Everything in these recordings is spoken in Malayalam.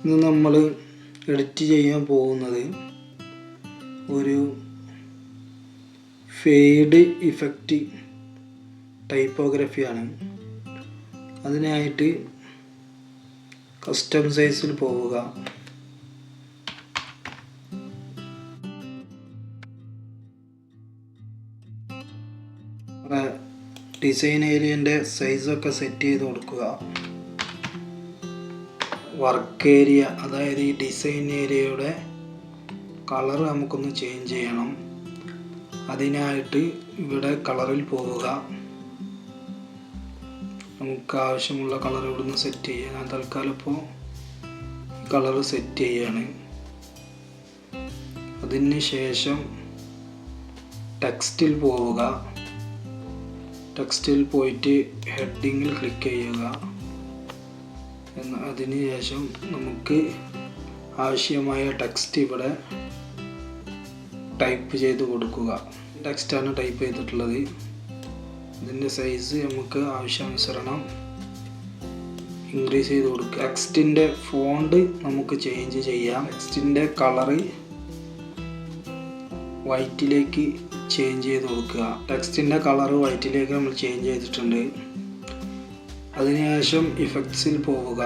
ഇന്ന് നമ്മൾ എഡിറ്റ് ചെയ്യാൻ പോകുന്നത് ഒരു ഫെയ്ഡ് ഇഫക്റ്റ് ടൈപ്പോഗ്രഫിയാണ്. അതിനായിട്ട് കസ്റ്റം സൈസിൽ പോവുക. ഡിസൈൻ ഏരിയൻ്റെ സൈസൊക്കെ സെറ്റ് ചെയ്ത് കൊടുക്കുക. വർക്ക് ഏരിയ, അതായത് ഈ ഡിസൈൻ ഏരിയയുടെ കളർ നമുക്കൊന്ന് ചേഞ്ച് ചെയ്യണം. അതിനായിട്ട് ഇവിടെ കളറിൽ പോവുക. നമുക്ക് ആവശ്യമുള്ള കളർ ഇവിടുന്ന് സെറ്റ് ചെയ്യാം. ഞാൻ തൽക്കാലം ഇപ്പോൾ കളർ സെറ്റ് ചെയ്യാണ്. അതിന് ശേഷം ടെക്സ്റ്റിൽ പോവുക. ടെക്സ്റ്റിൽ പോയിട്ട് ഹെഡിങ്ങിൽ ക്ലിക്ക് ചെയ്യുക. അതിന് ശേഷം നമുക്ക് ആവശ്യമായ ടെക്സ്റ്റ് ഇവിടെ ടൈപ്പ് ചെയ്ത് കൊടുക്കുക. ടെക്സ്റ്റാണ് ടൈപ്പ് ചെയ്തിട്ടുള്ളത്. ഇതിൻ്റെ സൈസ് നമുക്ക് ആവശ്യാനുസരണം ഇൻക്രീസ് ചെയ്ത് കൊടുക്കുക. ടെക്സ്റ്റിൻ്റെ ഫോണ്ട് നമുക്ക് ചേഞ്ച് ചെയ്യാം. ടെക്സ്റ്റിൻ്റെ കളറ് വൈറ്റിലേക്ക് ചേഞ്ച് ചെയ്ത് കൊടുക്കുക. ടെക്സ്റ്റിൻ്റെ കളറ് വൈറ്റിലേക്ക് നമ്മൾ ചേഞ്ച് ചെയ്തിട്ടുണ്ട്. അതിനുശേഷം ഇഫക്ട്സിൽ പോവുക.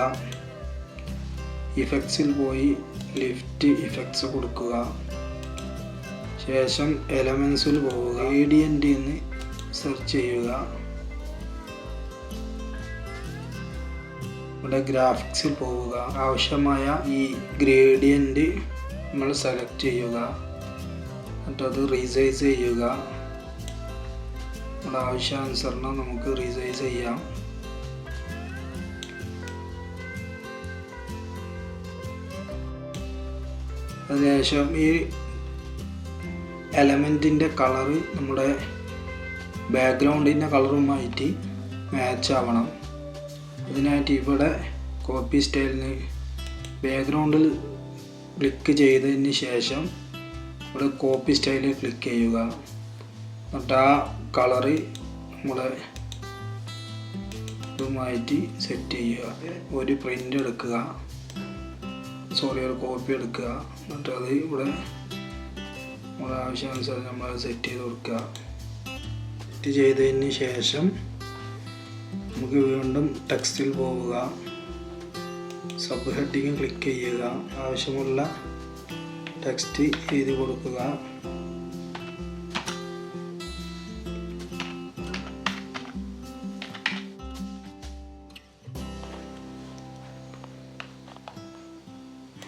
ഇഫക്ട്സിൽ പോയി ലിഫ്റ്റ് ഇഫക്ട്സ് കൊടുക്കുക. ശേഷം എലമെൻസിൽ പോവുക. ഗ്രേഡിയൻ്റ് എന്ന് സെർച്ച് ചെയ്യുക. ഇവിടെ ഗ്രാഫിക്സിൽ പോവുക. ആവശ്യമായ ഈ ഗ്രേഡിയൻ്റ് നമ്മൾ സെലക്ട് ചെയ്യുക. എന്നിട്ടത് റീസൈസ് ചെയ്യുക. നമ്മുടെ ആവശ്യാനുസരണം നമുക്ക് റീസൈസ് ചെയ്യാം. അതിനുശേഷം ഈ എലമെൻറ്റിൻ്റെ കളറ് നമ്മുടെ ബാക്ക്ഗ്രൗണ്ടിൻ്റെ കളറുമായിട്ട് മാച്ച് ആവണം. അതിനായിട്ട് ഇവിടെ കോപ്പി സ്റ്റൈലിന് ബാക്ക്ഗ്രൗണ്ടിൽ ക്ലിക്ക് ചെയ്തതിന് ശേഷം ഇവിടെ കോപ്പി സ്റ്റൈലിൽ ക്ലിക്ക് ചെയ്യുക. എന്നിട്ട് ആ കളറ് നമ്മുടെ ഇതുമായിട്ട് സെറ്റ് ചെയ്യുക. ഒരു പ്രിൻ്റ് എടുക്കുക, ഒരു കോപ്പി എടുക്കുക. എന്നിട്ട് അത് ഇവിടെ നമ്മുടെ ആവശ്യാനുസരണം നമ്മൾ സെറ്റ് ചെയ്ത് കൊടുക്കുക. സെറ്റ് ചെയ്തതിന് ശേഷം നമുക്ക് വീണ്ടും ടെക്സ്റ്റിൽ പോവുക. സബ് ഹെഡിങ് ക്ലിക്ക് ചെയ്യുക. ആവശ്യമുള്ള ടെക്സ്റ്റ് എഴുതി കൊടുക്കുക.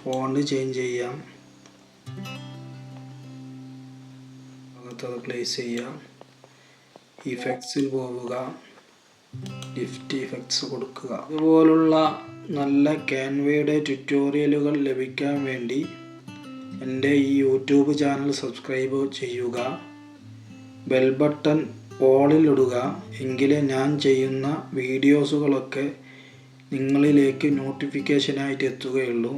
ഫോണ്ട് ചേഞ്ച് ചെയ്യാം. അകത്തത് പ്ലേസ് ചെയ്യാം. ഇഫക്ട്സിൽ പോവുക. ലിഫ്റ്റ് ഇഫക്ട്സ് കൊടുക്കുക. ഇതുപോലുള്ള നല്ല ക്യാൻവയുടെ ട്യൂട്ടോറിയലുകൾ ലഭിക്കാൻ വേണ്ടി എൻ്റെ ഈ യൂട്യൂബ് ചാനൽ സബ്സ്ക്രൈബ് ചെയ്യുക. ബെൽ ബട്ടൺ ഓളിൽ ഇടുക. എങ്കിലേ ഞാൻ ചെയ്യുന്ന വീഡിയോസുകളൊക്കെ നിങ്ങളിലേക്ക് നോട്ടിഫിക്കേഷനായിട്ട് എത്തുകയുള്ളൂ.